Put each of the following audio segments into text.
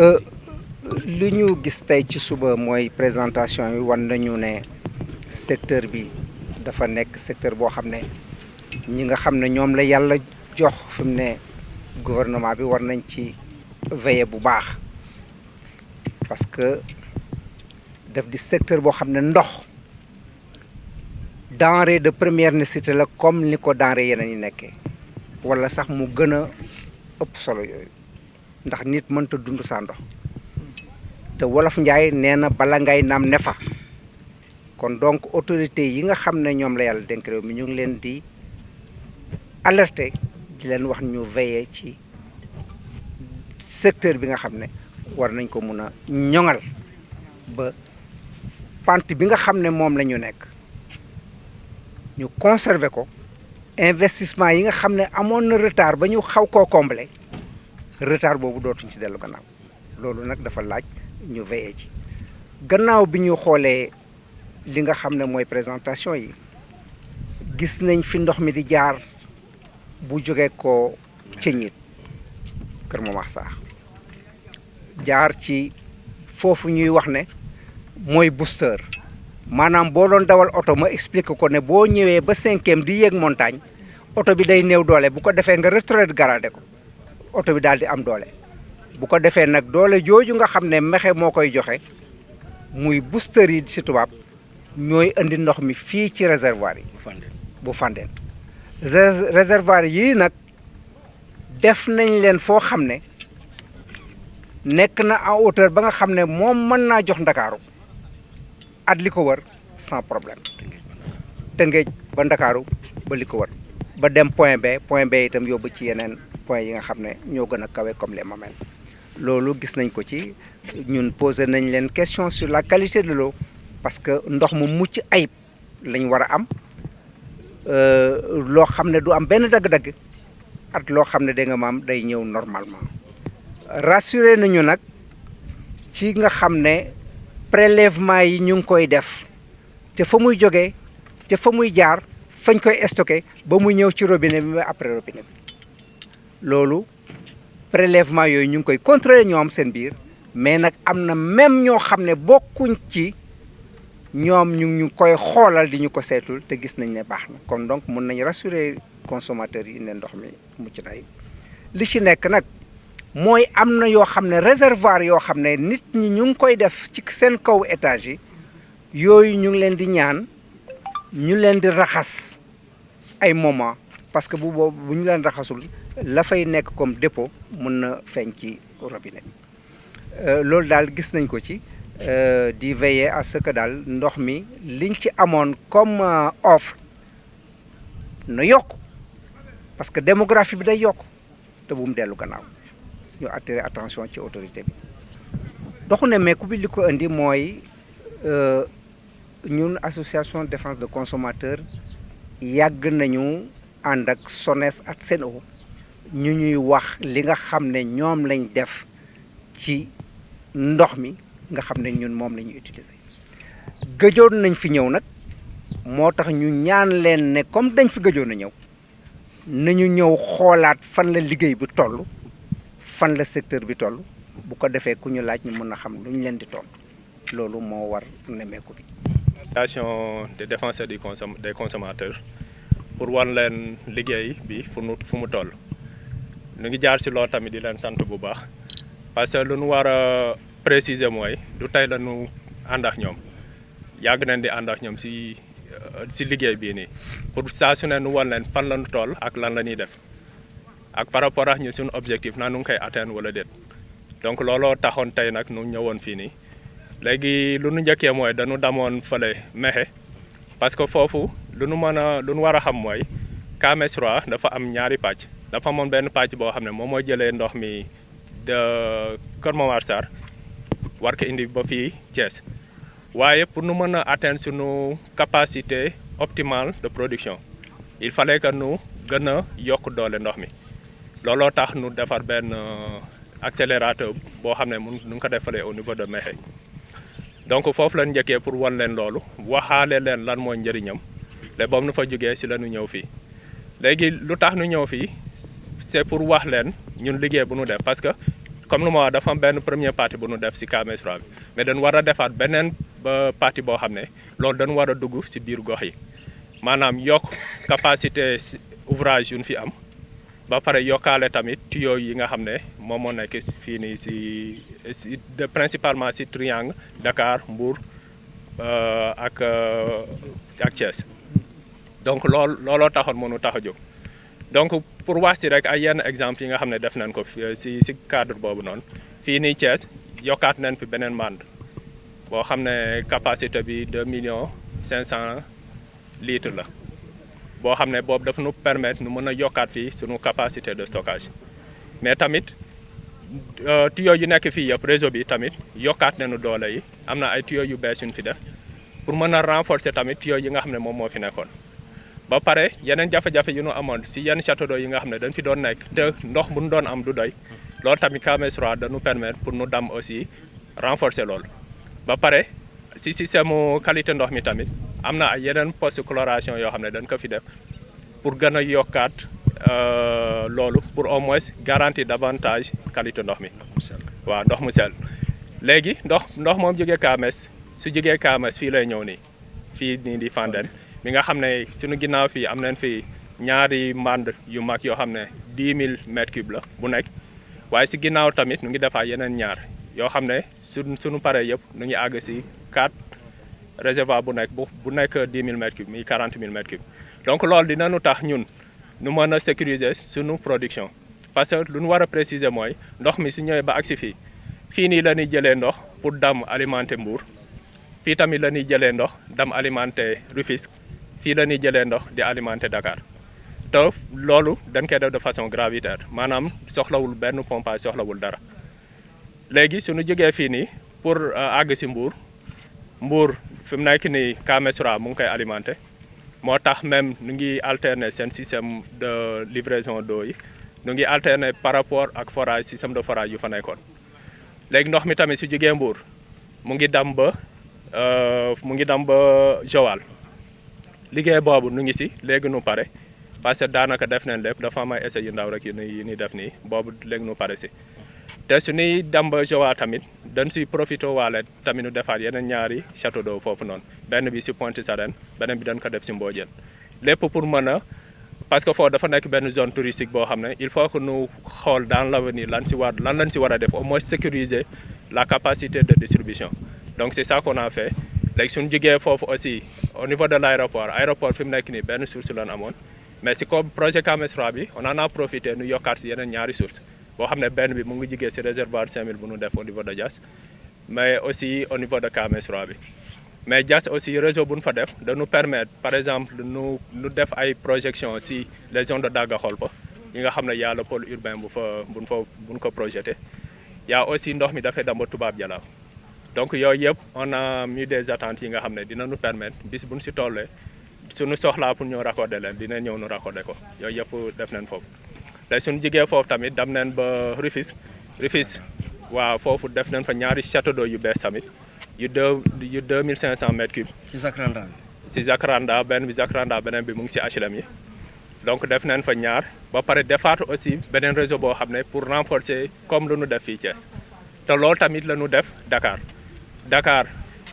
li ñu gis tey ci suba mooy présentation yi wan nañu ne secteur bi dafa nekk secteur boo xam ne ñi nga xam ne ñoom la yàlla jox fi mu ne gouvernement bi war nañ ci veiller bu baax parce que daf di secteur boo xam ne ndox denrée de première nécessité la comme ni ko denrée yeneen yi nekkee wala sax mu gën a ëpp solo yooyu ndax nit mënta dund saa ndox te wolof njaay nee na bala ngay naam ne fa kon donc autorité yi nga xam ne ñoom la yàlla dénk réew mi ñu ngi leen di alerter di leen wax ñu veiller ci secteur bi nga xam ne war nañ ko mun a ñoŋal ba pente bi nga xam ne moom la ñu nekk ñu conserver ko investissement yi nga xam ne amoon na retard ba ñu xaw koo combler retard boobu dootuñ ci dellu gannaaw loolu nag dafa laaj ñu veiller ci gannaaw bi ñu xoolee li nga xam ne mooy présentation yi gis nañ fi ndox mi di jaar bu jógee ko Cëñit Kër Momar Sarr jaar ci foofu ñuy wax ne mooy booster maanaam boo doon dawal oto ma expliqué ko ne boo ñëwee ba 5e di yéeg montagne oto bi day néew doole bu ko defee nga rétrograde ko oto bi daal di am doole bu ko defee nag doole jooju nga xam ne mexe moo koy joxe muy booster yi ci tubaab ñooy indi ndox mi fii ci réservoir yi bu Fandène réservoir yii nag def nañ leen foo xam ne nekk na en hauteur ba nga xam ne moom mën naa jox Ndakaaru at li ko wër sans problème Tëngéej ba Ndakaaru ba li ko wër ba dem point B itam yóbbu ci yeneen point yi nga xam ne ñoo gën a kawe comme les Mamelles loolu gis nañ ko ci ñun posé nañ leen question sur la qualité de l'eau parce que ndox mu mucc ayib lañ war a am loo xam ne du am benn dagg-dagg at loo xam ne da nga maam day ñëw normalement rassuré nañu nag ci nga xam ne prélèvement yi ñu ngi koy def te fa muy jógee te fa muy jaar fañ koy stocké ba muy ñëw ci robinet bi après robinet bi loolu prélèvement yooyu ñu ngi koy contrôler ñoom seen biir mais nag am na même ñoo xam ne bokkuñ ci ñoom ñu koy xoolal di ñu ko seetul te gis nañ ne baax na kon donc mun nañ rassurer consommateurs yi ne ndox mi mucc na li ci nekk nag mooy am na yoo xam ne réservoir yoo xam ne nit ñi ñu ngi koy def ci seen kaw étage yi yooyu ñu ngi leen di ñaan ñu leen di raxas ay moment parce que bu boobu bu ñu leen raxasul la fay nekk comme dépôt mën na feeñ ci robinet loolu daal gis nañ ko ci di veiller à ce que daal ndox mi liñ ci amoon comme offre na yokk parce que démographie bi day yokk te bu mu dellu gannaaw ñu attirer attention ci autorité bi doxu ne mais ku bi li ko indi mooy ñun association défense de consommateurs yàgg nañu ànd ak SONES ak SEN'EAU ñu ñuy wax li nga xam ne ñoom lañ def ci ndox mi nga xam ne ñun moom la ñuy utiliser gëjoon nañ fi ñëw nag moo tax ñu ñaan leen ne comme dañ fi gëjoon a ñëw nañu ñëw xoolaat fan la liggéey bi toll fan la secteur bi toll bu ko defee ku ñu laaj ñu mën a xam lu ñu leen di tontu loolu moo war nemmeeku bi. Association des défenseurs des consommateurs pour wan leen liggéey bi fu mu toll ñu ngi jaar ci loolu tamit di leen sant bu baax parce que lu nu war a préciser mooy du tey la ñu ànd ak ñoom yàgg nañ di ànd ak ñoom ci liggéey bii nii pour saa su ne nu wan leen fan la ñu toll ak lan la ñuy def ak par rapport ak ñu suñu objectif naa nu ngi koy atteindre wala déet donc looloo taxoon tey nag nu ñëwoon fii nii léegi lu nu njëkkee mooy dañu damoon fële Mexe parce que foofu lu nu war a xam mooy KMS 3 dafa am ñaari pàcc dafa amoon benn pàcc boo xam ne moom mooy jëlee ndox mi de Kër Momar Sarr war ko indi ba fii Thiès waaye pour nu mën a atteindre suñu capacité optimale de production il fallait que nu gën a yokk doole ndox mi looloo tax nu defar benn accélérateur boo xam ne nu ngi ko defalee au niveau de Mexe donc foofu lañ njëkkee pour wan leen loolu waxaale leen lan mooy njëriñam te boobu nu fa jógee si la ñu ñëw fii léegi lu tax nu ñëw fii c'est pour wax leen ñun liggéey bu nu def parce que comme lu ma wax dafa am benn première partie bu nu def si KMS 3 bi mais dañu war a defaat beneen partie boo xam ne loolu dañu war a dugg si biir gox yi maanaam yokk capacité ouvrage yu ñu fi am ba pare yokkaale tamit tuyaux yi nga xam ne moom moo nekk fii nii si principalement si triangle Dakar Mbour ak Thiès donc looloo taxoon mënu tax a jóg donc pour wax ci rek ay yenn exemple yi nga xam ne def nañ ko si cadre boobu noonu fii nii Thiès yokkaat nañ fi beneen mànd boo xam ne capacité bi 2,500,000 litres la boo xam ne boobu dafa nu permettre nu mën a yokkaat fii suñu capacité de stockage mais tamit tuyaux yu nekk fii yëpp réseau bi tamit yokkaat nañu doole yi am na ay tuyaux yu bees yu ñu fi def pour mën a renforcer tamit tuyaux yi nga xam ne moom moo fi nekkoon ba pare yeneen jafe-jafe yu ñu amoon si yenn château d'eau yi nga xam ne dañ fi doon nekk te ndox bu ñu doon am du doy loolu tamit KMS 3 dañu permettre pour nu dam aussi renforcer loolu ba pare si système qualité ndox mi tamit am na ay yeneen poste chloration yoo xam ne dañ ko fi def pour gën a yokkaat loolu pour au moins garantir davantage qualité ndox mi waaw ndox mu sell léegi ndox moom jógee KMS su jógee KMS fii lay ñëw nii fii nii di Fandène mi nga xam ne suñu ginnaaw fii am nañ fi ñaari mbànd yu mag yoo xam ne 10,000 mètres cubes la bu nekk waaye si ginnaaw tamit nu ngi defaat yeneen ñaar yoo xam ne suñu paree yëpp nu ngi àgg si 4 réservoir bu nekk 10,000 mètres cubes muy 40,000 mètres cubes donc loolu dinañu tax ñun nu mën a sécuriser suñu production parce que lu ñu war a préciser mooy ndox mi su ñëwee ba agsi fii nii la ñuy jëlee ndox pour dam alimenter Mbour fii tamit la ñuy jëlee ndox dam alimenter Rufisque fii la ñuy jëlee ndox di alimenter Dakar te loolu dañ koy def de façon gravitaire maanaam soxlawul benn pompage soxlawul dara léegi suñu jógee fii nii pour àgg si Mbour fi mu nekk nii KMS 3 mu ngi koy alimenter moo tax même nu ngi alterner seen système de livraison d'eau yi nu ngi alterner par rapport ak forage système de forage yu fa nekkoon léegi ndox mi tamit su jógee Mbour mu ngi dam ba Joal liggéey boobu nu ngi si léegi nu pare parce que daanaka def nañ lépp dafa am ay essais yu ndaw rek yu ñuy def nii boobu léegi nu pare si te su ñuy dem ba Joal tamit dañ si profité waale tamit nu defaat yeneen ñaari château d'eau foofu noonu benn bi si Pointe Sarène beneen bi dañ ko def si Mbodiène lépp pour mën a parce que foofu dafa nekk benn zone touristique boo xam ne il faut que nu xool dans l'avenir lan lañ si war a def au moins sécuriser la capacité de distribution donc c'est ça qu'on a fait léegi suñu jógee foofu aussi au niveau de aéroport fi mu nekk nii benn source lañ amoon mais si comme projet KMS 3 bi on en a profité nu yokkaat si yeneen ñaari source boo xam ne benn bi mu ngi jógee si réservoir 5000 bu nu def au niveau de Diass mais aussi au niveau de KMS 3 bi mais Diass aussi réseau bu ñu fa def dañu permettre par exemple nu def ay projection si les zones de Daga-Kholpa yi nga xam ne y a le pôle urbain buñ ko projeté y a aussi ndox mi dafay dem ba Toubab Dialaw donc yooyu yëpp on a mis des attentes yi nga xam ne dinañu permettre bis buñ si tollee suñu soxlaa pour ñëw raccorder leen dina ñëw nu raccorder ko yooyu yëpp def nañ foofu léegi suñu jigee foofu tamit dem nañ ba Rufisque waaw foofu def nañ fa ñaari château d'eau yu bees tamit yu 2,500 mètres cubes si Zakranda benn bi Zakranda beneen bi mu ngi si HLM yi donc def nañ fa ñaar ba pare defaat aussi beneen réseau boo xam ne pour renforcer comme lu nu def fii Thiès te loolu tamit la ñu def Dakar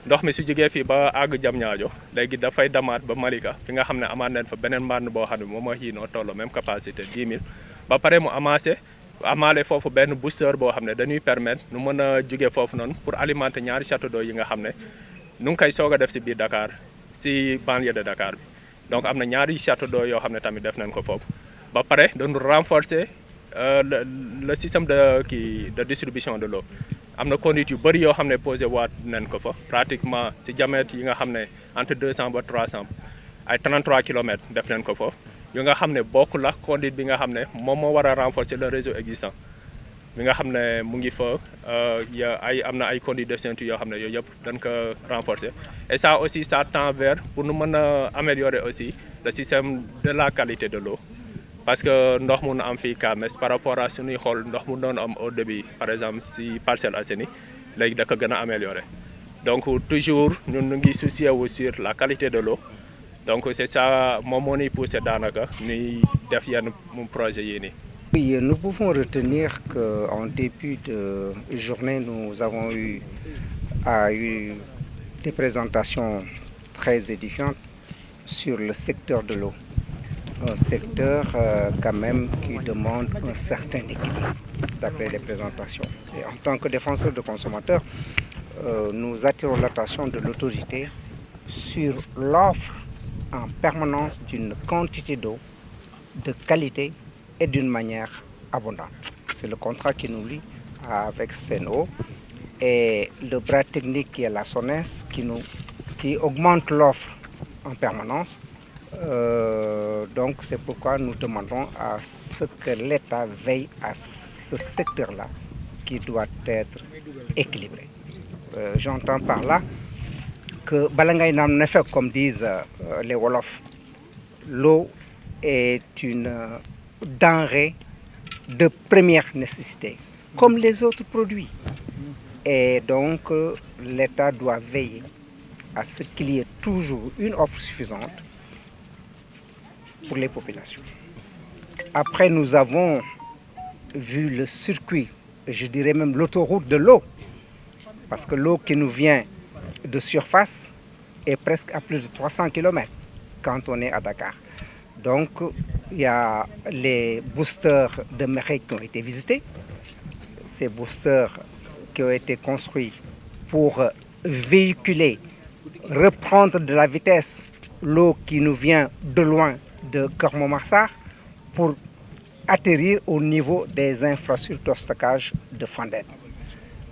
ndox mi su jógee fii ba àgg Diamniadio léegi dafay damaat ba Malika fi nga xam ne amaat nañ fa beneen mbànd boo xam ne moom mooy noo tolloo même capacité 10,000 ba pare mu amaale foofu benn booster boo xam ne dañuy permettre nu mën a jógee foofu noonu pour alimenter ñaari château d'eau yi nga xam ne nu ngi koy soog a def si biir Dakar si banlieue de Dakar bi donc am na ñaari château d'eau yoo xam ne tamit def nañ ko foofu ba pare dañu renforcer le système de distribution de l'eau am na conduite yu bëri yoo xam ne posé waat nañ ko fa pratiquement si diamètre yi nga xam ne entre 200 ba 300 ay 33 kilomètres def nañ ko foofu yu nga xam ne bokk la conduite bi nga xam ne moom moo war a renforcer le réseau existant bi nga xam ne mu ngi fa am na ay conduite de ceinture yoo xam ne yooyu yëpp dañ ko renforcer et ça aussi ça tend vers pour nu mën a améliorer aussi le système de la qualité de l'eau parce que ndox mun am fii KMS par rapport à suñuy xool ndox mu doon am au début par exemple si Parcelles Assainies léegi da ko gën a améliorer donc toujours ñun ñu ngi soucier wu sur la qualité de l'eau donc c'est ça moom moo ñuy poussé daanaka ñuy def yenn projet yii nii Oui, nous pouvons retenir qu'en début de journée, nous avons eu des présentations très édifiantes sur le secteur de l'eau. Un secteur quand même qui demande un certain équilibre d'après les présentations. Et en tant que défenseur de consommateurs, nous attirons l'attention de l'autorité sur l'offre en permanence d'une quantité d'eau de qualité et d'une manière abondante. C'est le contrat qui nous lie avec Sen'Eau et le bras technique qui est la SONES qui augmente l'offre en permanence. Donc c'est pourquoi nous demandons à ce que l'État veille à ce secteur-là qui doit être équilibré. J'entends par là que balangay nam na fekk, comme disent les Wolofs, l'eau est une denrée de première nécessité, comme les autres produits. Et donc l'État doit veiller à ce qu'il y ait toujours une offre suffisante pour les populations. Après, nous avons vu le circuit, je dirais même l'autoroute de l'eau, parce que l'eau qui nous vient de surface est presque à plus de 300 km quand on est à Dakar. Donc, il y a les boosters de Mekhe qui ont été visités. Ces boosters qui ont été construits pour véhiculer, reprendre de la vitesse l'eau qui nous vient de loin de Keur Momar pour atterrir au niveau des infrastructures de stockage de Fandène.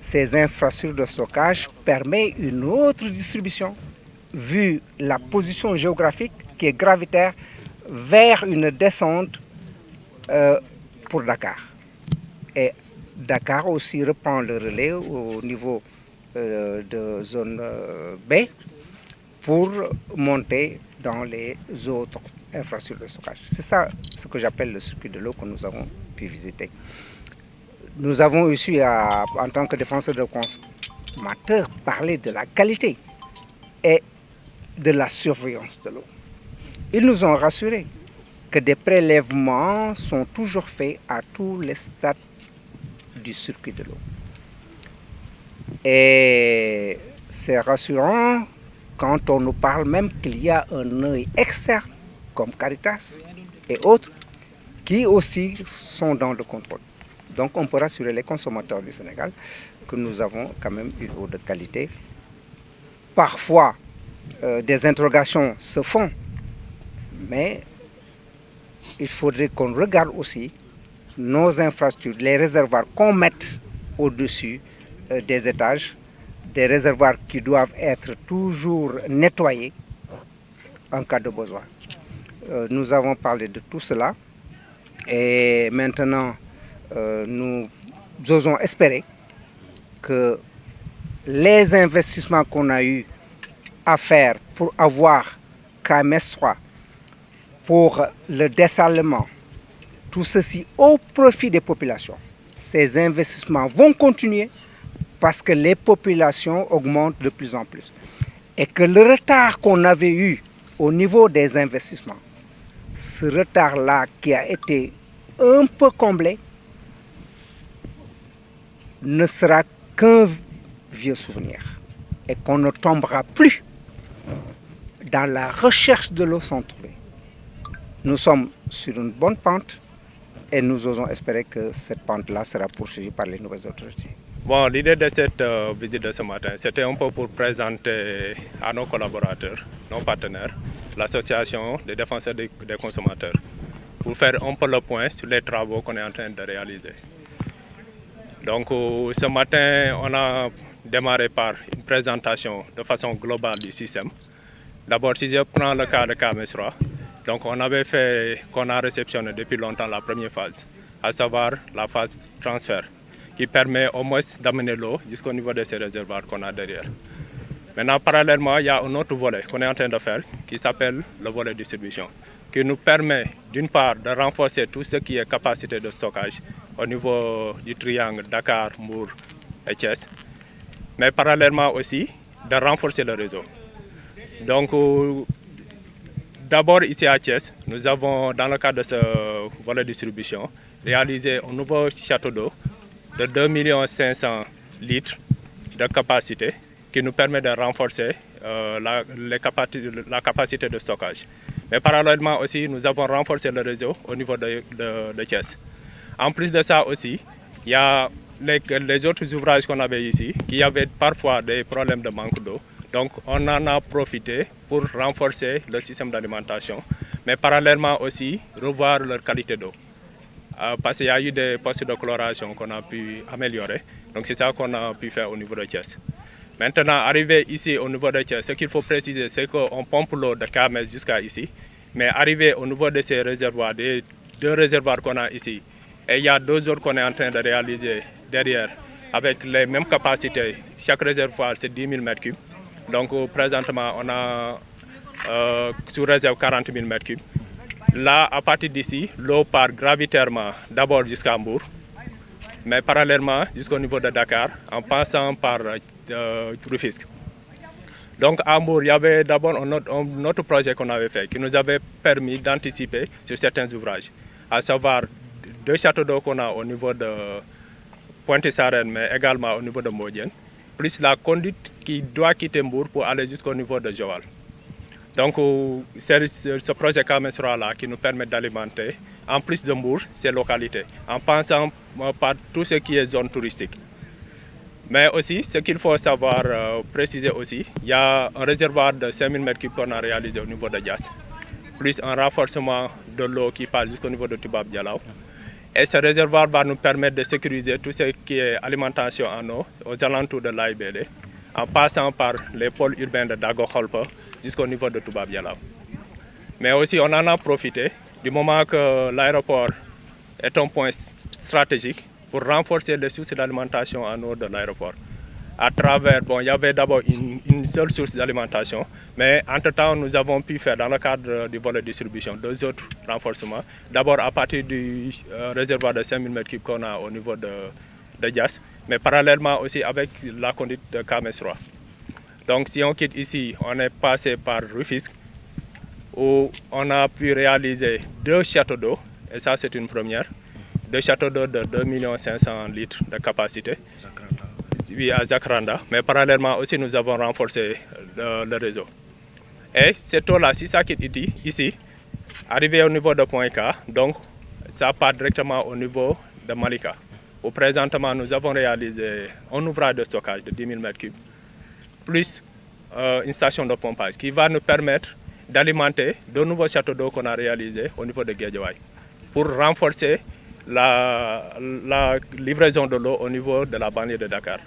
Ces infrastructures de stockage permettent une autre distribution, vu la position géographique qui est gravitaire, vers une descente pour Dakar. Et Dakar aussi reprend le relais au niveau de zone B pour monter dans les autres infrastructures de stockage. C'est ça ce que j'appelle le circuit de l'eau que nous avons pu visiter. Nous avons aussi, en tant que défenseur de consommateurs, parlé de la qualité et de la surveillance de l'eau. Ils nous ont rassurés que des prélèvements sont toujours faits à tous les stades du circuit de l'eau. Et c'est rassurant quand on nous parle même qu'il y a un œil externe, comme Caritas et autres, qui aussi sont dans le contrôle. Donc on peut rassurer les consommateurs du Sénégal que nous avons quand même une eau de qualité. Parfois, des interrogations se font, mais il faudrait qu'on regarde aussi nos infrastructures, les réservoirs qu'on mette au-dessus des étages, des réservoirs qui doivent être toujours nettoyés en cas de besoin. Nous avons parlé de tout cela et maintenant nous osons espérer que les investissements qu'on a eu à faire pour avoir KMS 3, pour le dessalement, tout ceci au profit des populations. Ces investissements vont continuer parce que les populations augmentent de plus en plus. Et que le retard qu'on avait eu au niveau des investissements, ce retard-là qui a été un peu comblé, ne sera qu'un vieux souvenir. Et qu'on ne tombera plus dans la recherche de l'eau sans trouver. Nous sommes sur une bonne pente et nous osons espérer que cette pente-là sera poursuivie par les nouvelles autorités. Bon, l'idée de cette visite de ce matin, c'était un peu pour présenter à nos collaborateurs, nos partenaires, l'association des défenseurs des consommateurs, pour faire un peu le point sur les travaux qu'on est en train de réaliser. Donc ce matin, on a démarré par une présentation de façon globale du système. D'abord, si je prends le cas de KMS 3, donc on avait fait, qu'on a réceptionné depuis longtemps la première phase, à savoir la phase transfert, qui permet au moins d'amener l'eau jusqu'au niveau de ces réservoirs qu'on a derrière. Maintenant, parallèlement, il y a un autre volet qu'on est en train de faire qui s'appelle le volet distribution, qui nous permet d'une part de renforcer tout ce qui est capacité de stockage au niveau du triangle Dakar, Mbour et Thiès, mais parallèlement aussi de renforcer le réseau. Donc, d'abord ici à Thiès, nous avons dans le cadre de ce volet distribution réaliser un nouveau château d'eau de 2 500 000 litres de capacité qui nous permet de renforcer la capacité de stockage. Mais parallèlement aussi, nous avons renforcé le réseau au niveau de Thiès. En plus de ça aussi, il y a les autres ouvrages qu'on avait ici qui avaient parfois des problèmes de manque d'eau. Donc on en a profité pour renforcer le système d'alimentation, mais parallèlement aussi revoir leur qualité d'eau. Parce qu'il y a eu des postes de chloration qu'on a pu améliorer. Donc c'est ça qu'on a pu faire au niveau de Thiès. Maintenant, arrivé ici au niveau de Thiès, ce qu'il faut préciser, c'est qu'on pompe l'eau de Kamel jusqu'à ici. Mais arrivé au niveau de ces réservoirs, des 2 réservoirs qu'on a ici, et il y a 2 autres qu'on est en train de réaliser derrière, avec les mêmes capacités. Chaque réservoir, c'est 10 000 m3. Donc présentement, on a sous réserve 40 000 m3. Là, à partir d'ici, l'eau part gravitairement d'abord jusqu'à Mbour, mais parallèlement jusqu'au niveau de Dakar, en passant par Rufisque. Donc à Mbour, il y avait d'abord un autre projet qu'on avait fait qui nous avait permis d'anticiper sur certains ouvrages, à savoir 2 châteaux d'eau qu'on a au niveau de Pointe-Sarène, mais également au niveau de Mbodiène, plus la conduite qui doit quitter Mbour pour aller jusqu'au niveau de Joal. Donc c'est ce projet Kamesra-là qui nous permet d'alimenter, en plus de Mbour, ces localités, en passant par tout ce qui est zone touristique. Mais aussi, ce qu'il faut savoir préciser aussi, il y a un réservoir de 5 000 m3 qu'on a réalisé au niveau de Dias, plus un renforcement de l'eau qui passe jusqu'au niveau de Toubab Dialaw. Et ce réservoir va nous permettre de sécuriser tout ce qui est alimentation en eau aux alentours de l'AIBD, en passant par les pôles urbains de Dago-Kholpa jusqu'au niveau de Toubab Dialaw. Mais aussi, on en a profité du moment que l'aéroport est un point stratégique pour renforcer les sources d'alimentation en eau de l'aéroport. À travers, il y avait d'abord une seule source d'alimentation, mais entre-temps, nous avons pu faire dans le cadre du volet distribution 2 autres renforcements. D'abord à partir du réservoir de 5 000 m3 qu'on a au niveau de Dias, mais parallèlement aussi avec la conduite de Kamesra. Donc si on quitte ici, on est passé par Rufisque, où on a pu réaliser 2 châteaux d'eau, et ça c'est une première. 2 châteaux d'eau de 2 500 000 litres de capacité. Oui, à Zakranda, mais parallèlement aussi nous avons renforcé le réseau. Et cette eau-là, si ça quitte ici, arrivé au niveau de Point K, donc ça part directement au niveau de Malika. Où présentement, nous avons réalisé un ouvrage de stockage de 10 000 m3, plus une station de pompage qui va nous permettre d'alimenter 2 nouveaux châteaux d'eau qu'on a réalisés au niveau de Guédiawaye pour renforcer la livraison de l'eau au niveau de la banlieue de Dakar.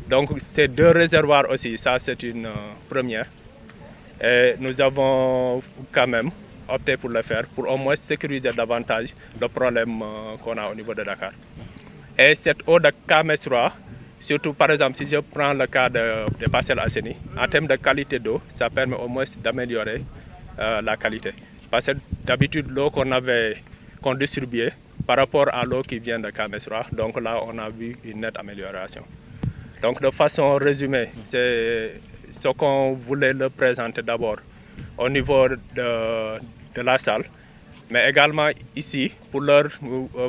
Donc ces 2 réservoirs aussi, ça c'est une première. Et nous avons quand même opté pour le faire, pour au moins sécuriser davantage le problème qu'on a au niveau de Dakar. Et cette eau de Kamesra, surtout par exemple si je prends le cas des Parcelles Assainies, en termes de qualité d'eau, ça permet au moins d'améliorer la qualité. Parce que d'habitude l'eau qu'on distribuait par rapport à l'eau qui vient de Kamesra, donc là on a vu une nette amélioration. Donc de façon résumée, c'est ce qu'on voulait leur présenter d'abord au niveau de la salle, mais également ici pour leur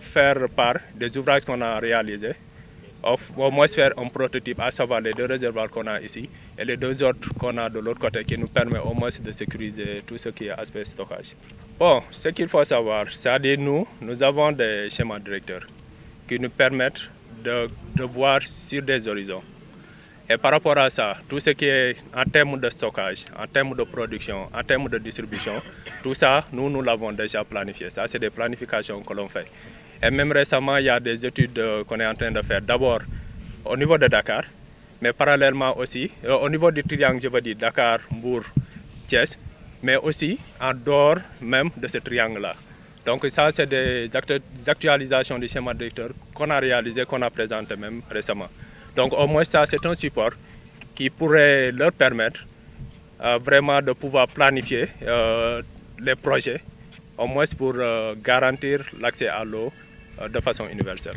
faire part des ouvrages qu'on a réalisés, au moins faire un prototype, à savoir les 2 réservoirs qu'on a ici et les 2 autres qu'on a de l'autre côté qui nous permet au moins de sécuriser tout ce qui est aspect stockage. Bon, ce qu'il faut savoir, c'est-à-dire nous avons des schémas directeurs qui nous permettent de voir sur des horizons. Et par rapport à ça, tout ce qui est en termes de stockage, en termes de production, en termes de distribution, tout ça, nous l'avons déjà planifié. Ça, c'est des planifications que l'on fait. Et même récemment, il y a des études qu'on est en train de faire. D'abord, au niveau de Dakar, mais parallèlement aussi, au niveau du triangle, je veux dire Dakar, Mbour, Thiès, mais aussi en dehors même de ce triangle-là. Donc ça, c'est des actualisations du schéma directeur qu'on a réalisé, qu'on a présenté même récemment. Donc au moins ça, c'est un support qui pourrait leur permettre vraiment de pouvoir planifier les projets, au moins pour garantir l'accès à l'eau de façon universelle.